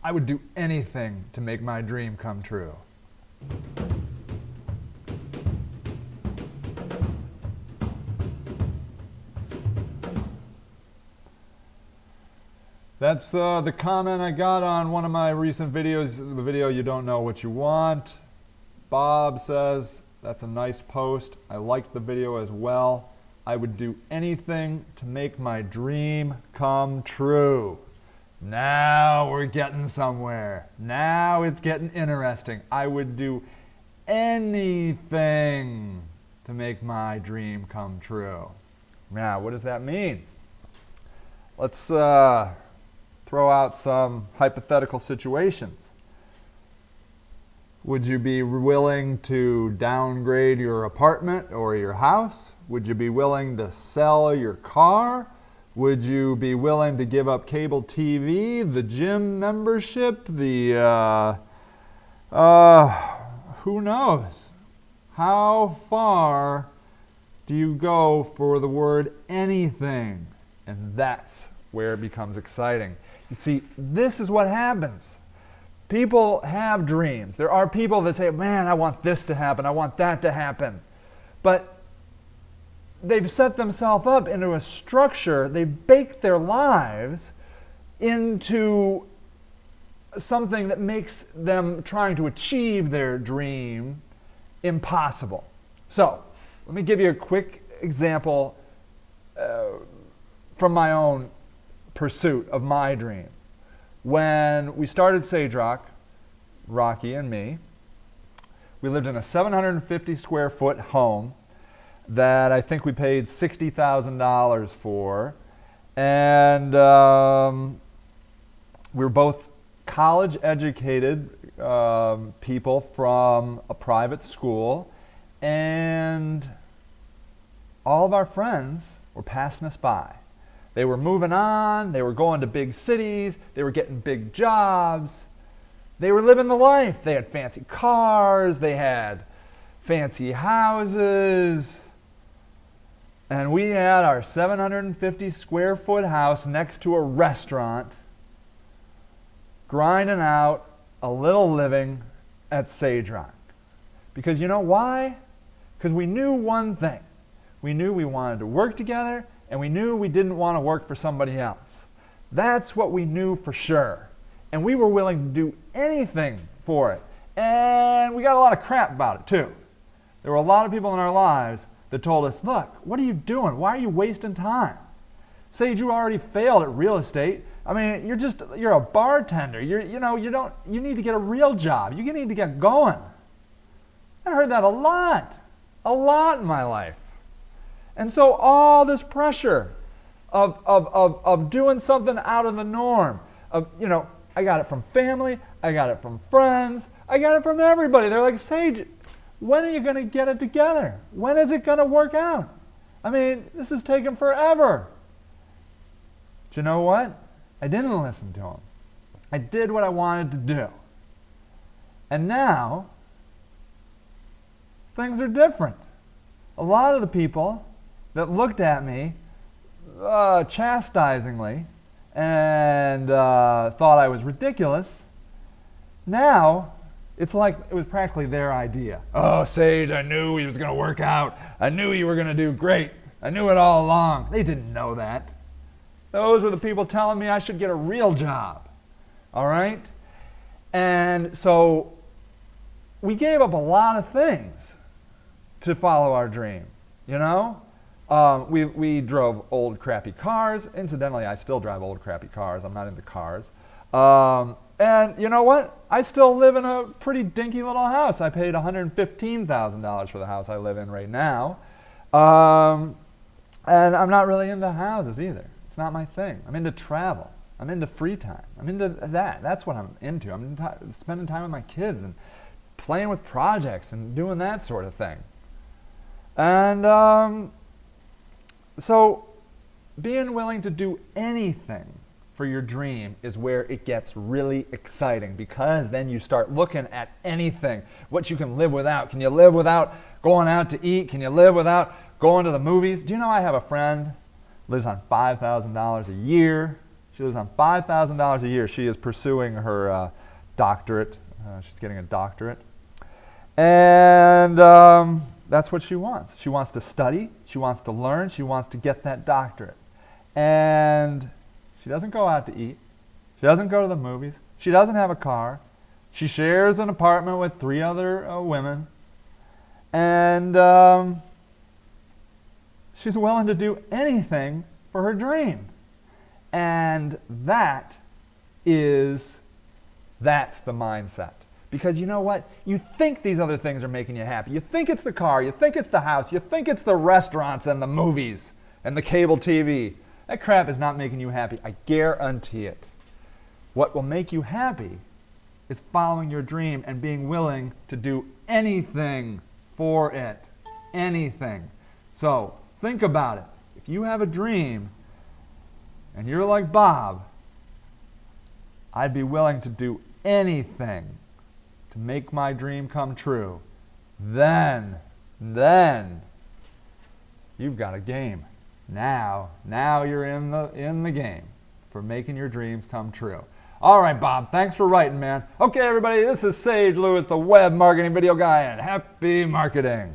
I would do anything to make my dream come true. That's the comment I got on one of my recent videos, the video You Don't Know What You Want. Bob says, that's a nice post. I liked the video as well. I would do anything to make my dream come true. Now we're getting somewhere. Now it's getting interesting. I would do anything to make my dream come true. Now, what does that mean? Let's throw out some hypothetical situations. Would you be willing to downgrade your apartment or your house? Would you be willing to sell your car? Would you be willing to give up cable TV, the gym membership, the, who knows? How far do you go for the word anything? And that's where it becomes exciting. You see, this is what happens. People have dreams. There are people that say, man, I want this to happen, I want that to happen. But they've set themselves up into a structure, they've baked their lives into something that makes them trying to achieve their dream impossible. So, let me give you a quick example from my own pursuit of my dream. When we started Sage Rock, Rocky and me, we lived in a 750 square foot home that I think we paid $60,000 for. And we were both college educated people from a private school. And all of our friends were passing us by. They were moving on, they were going to big cities, they were getting big jobs. They were living the life. They had fancy cars, they had fancy houses. And we had our 750 square foot house next to a restaurant, grinding out a little living at Sage Rock. Because you know why? Because we knew one thing. We knew we wanted to work together, and we knew we didn't want to work for somebody else. That's what we knew for sure. And we were willing to do anything for it. And we got a lot of crap about it too. There were a lot of people in our lives that told us, look, what are you doing? Why are you wasting time? Sage, you already failed at real estate. I mean, you're a bartender. You need to get a real job. You need to get going. I heard that a lot in my life. And so all this pressure of doing something out of the norm, I got it from family, I got it from friends, I got it from everybody. They're like, Sage, when are you going to get it together? When is it going to work out? I mean, this is taking forever. But you know what? I didn't listen to them. I did what I wanted to do. And now, things are different. A lot of the people that looked at me chastisingly and thought I was ridiculous, now it's like it was practically their idea. Oh, Sage, I knew he was going to work out. I knew you were going to do great. I knew it all along. They didn't know that. Those were the people telling me I should get a real job. All right? And so we gave up a lot of things to follow our dream, you know? We drove old crappy cars. Incidentally, I still drive old crappy cars. I'm not into cars. And you know what? I still live in a pretty dinky little house. I paid $115,000 for the house I live in right now. And I'm not really into houses either. It's not my thing. I'm into travel. I'm into free time. I'm into that. That's what I'm into. I'm into spending time with my kids and playing with projects and doing that sort of thing. And so being willing to do anything for your dream is where it gets really exciting, because then you start looking at anything, what you can live without. Can you live without going out to eat? Can you live without going to the movies? Do you know I have a friend lives on $5,000 a year? She lives on $5,000 a year. She is pursuing her doctorate. She's getting a doctorate. And that's what she wants. She wants to study. She wants to learn. She wants to get that doctorate. And she doesn't go out to eat. She doesn't go to the movies. She doesn't have a car. She shares an apartment with 3 other women. And she's willing to do anything for her dream. And that's the mindset. Because you know what? You think these other things are making you happy. You think it's the car. You think it's the house. You think it's the restaurants and the movies and the cable TV. That crap is not making you happy. I guarantee it. What will make you happy is following your dream and being willing to do anything for it. Anything. So think about it. If you have a dream and you're like Bob, I'd be willing to do anything to make my dream come true. Then you've got a game. Now you're in the game for making your dreams come true. All right, Bob, thanks for writing, man. Okay, everybody, this is Sage Lewis, the web marketing video guy, and happy marketing.